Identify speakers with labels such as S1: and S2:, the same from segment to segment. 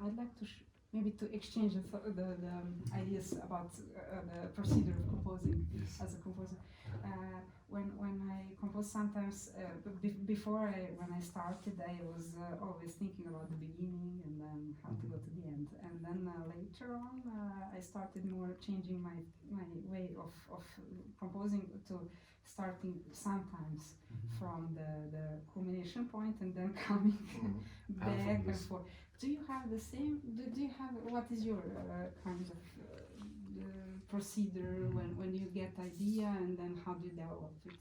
S1: I'd like to maybe to exchange the ideas about the procedure of composing as a composer. When I compose, sometimes when I started, I was always thinking about the beginning and then how to go to the end. And then later on, I started more changing my way of composing to starting sometimes from the culmination point and then coming back and forth. Do you have the same? Do you have, what is your kind of procedure when you get idea and then how do you develop it?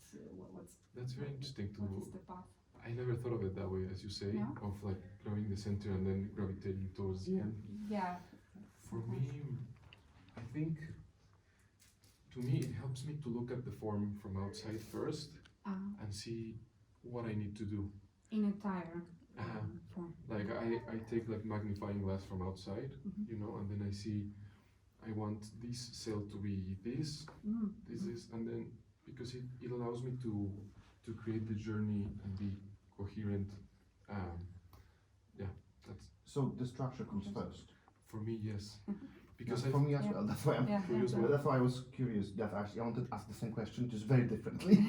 S2: That's very interesting to.
S1: What is the path?
S2: I never thought of it that way, as you say,
S1: No?
S2: of like growing the center and then gravitating towards the end.
S1: Yeah.
S2: For me, I think, to me, it helps me to look at the form from outside first and see what I need to do.
S1: In entire form.
S2: Like I take like magnifying glass from outside, you know, and then I see, I want this cell to be this, this is, and then because it allows me to create the journey and be coherent. Yeah, that's.
S3: So the structure comes first.
S2: For me, yes. Because
S3: for me as well. That's why I'm curious. That's why I was curious. That actually I wanted to ask the same question, just very differently.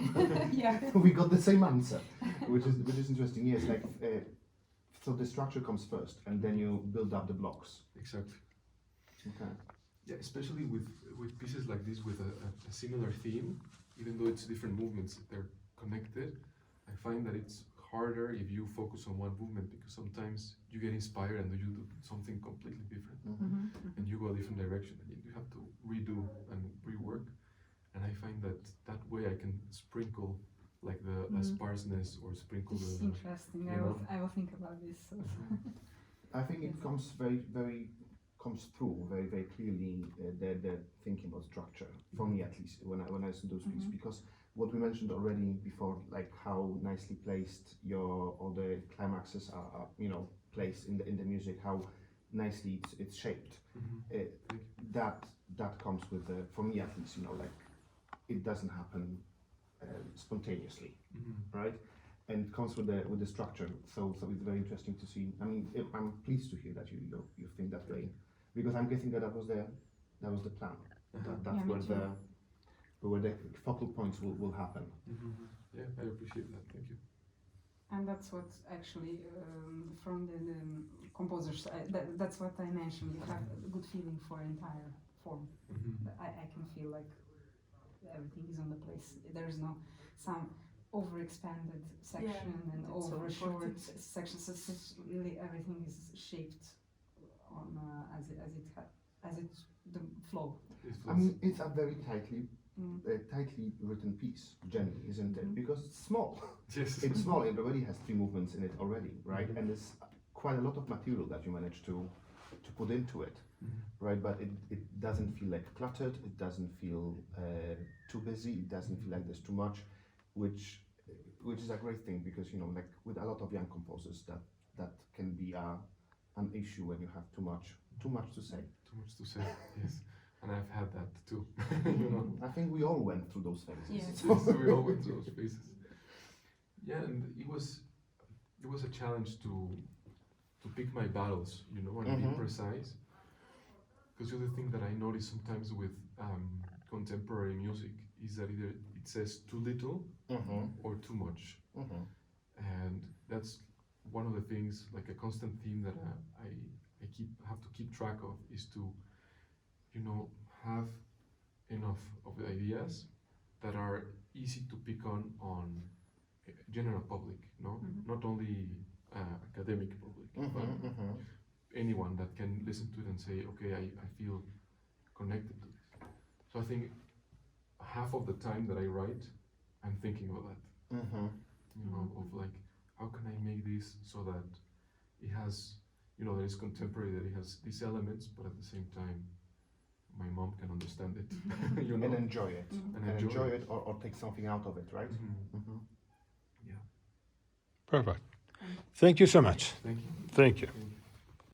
S1: Yeah.
S3: We got the same answer, which is interesting. Yes, like so the structure comes first, and then you build up the blocks.
S2: Exactly.
S3: Okay.
S2: Yeah, especially with pieces like this with a similar theme, even though it's different movements, they're connected. I find that it's harder if you focus on one movement, because sometimes you get inspired and you do something completely different, and you go a different direction, and you have to redo and rework. And I find that way I can sprinkle like the sparseness or sprinkle
S1: It's
S2: the.
S1: interesting. I will think about this.
S3: I think it comes comes through very clearly the thinking about structure, for me at least, when I listen to those pieces, because what we mentioned already before, like how nicely placed all the climaxes are you know, placed in the music, how nicely it's shaped. That comes with for me at least, you know, like it doesn't happen spontaneously, right? And it comes with the structure. So it's very interesting to see. I mean, I'm pleased to hear that you think that way, because I'm guessing that was the plan. That's where the focal points will happen.
S2: Yeah, I appreciate that. Thank you.
S1: And that's what actually from the composers. That's what I mentioned. You have a good feeling for entire form. I can feel like everything is on the place. There's no some overexpanded section and over short sections. So really everything is shaped on as it's the flow.
S3: I mean, it's a very tightly written piece, Jenny, isn't it? Because it's small.
S2: Yes.
S3: It's small. It already has 3 movements in it already, right? And there's quite a lot of material that you managed to put into it, right? But it doesn't feel like cluttered. It doesn't feel too busy. It doesn't feel like there's too much, which is a great thing, because, you know, like with a lot of young composers, that can be an issue when you have too much to say.
S2: Too much to say. Yes. And I've had that too. You know?
S3: I think we all went through those phases.
S1: Yes.
S2: Yes, we all went through those phases. Yeah, and it was a challenge to pick my battles, you know, and be precise. Because the other thing that I notice sometimes with contemporary music is that either it says too little or too much, and that's one of the things, like a constant theme that I have to keep track of, is to, you know, have enough of the ideas that are easy to pick on general public, no, not only academic public, but anyone that can listen to it and say, okay, I feel connected to this. So I think half of the time that I write, I'm thinking about that, you know, of like, how can I make this so that it has, you know, that it's contemporary, that it has these elements, but at the same time, my mom can understand it, you know?
S3: And enjoy it.
S2: And enjoy it.
S3: or take something out of it, right?
S2: Yeah.
S4: Perfect. Thank you so much.
S2: Thank you.
S4: Thank you.
S2: Thank you.